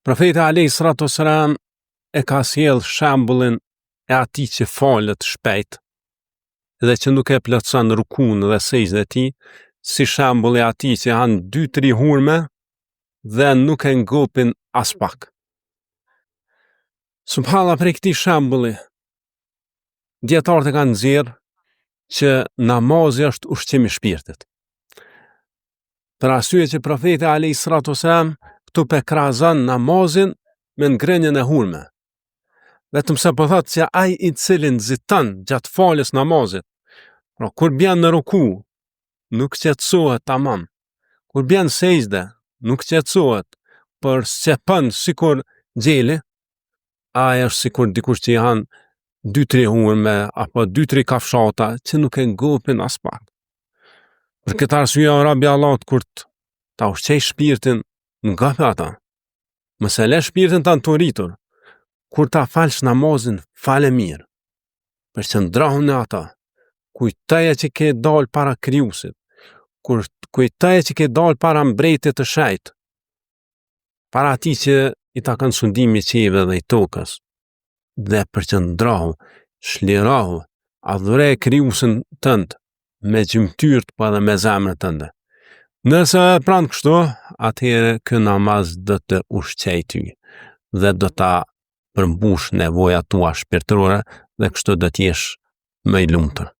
Profeti alayhi salatu wassalam e ka sjell shembullin e atij që falet shpejt dhe që nuk e plotson rukun dhe sejdën e tij, si shembulli atij që han 2-3 hurme dhe nuk e ngopin as pak. Subhanallah, për këtij shembulli dietarët e kanë nxjerrë që namazi është ushqim i shpirtit. Për arsye që profeti alayhi salatu wassalam këtu pe krahazon namazin me ngrënien e hurme. Vetëm se po thotë që ai i cili nxiton gjatë faljes namazit, pra kur bjen në ruku, nuk qetësohet tamam. Kur bjen sejdë, nuk qetësohet, por s'qepën sikur xheli, ai është sikur dikush që i han 2-3 hurme apo 2-3 kafshata që nuk e ngopin as pak. Për këtë arsye o Rabi Allahut kur ta ushqej shpirtin, ngapi ata. Mos e lë shpirtin ta turitur. Kur ta falsh namazin, fale mirë. Përqëndrohu në ata. Kujtoje që ke dal para Krijuesit. Kujtoje që ke dal para mbretit të shejt. Para atij që i takon sundimi i qiellit dhe i tokës. Dhe përqëndrohu, shlirohu, adhuroje Krijuesin tënd me gjymtyrt po edhe me zemrën tënde. Nëse e pran kështu, atëherë ky namaz do të ushqejë ty dhe do ta përmbush nevojat tua shpirtërore dhe kështu do të jesh më i lumtur.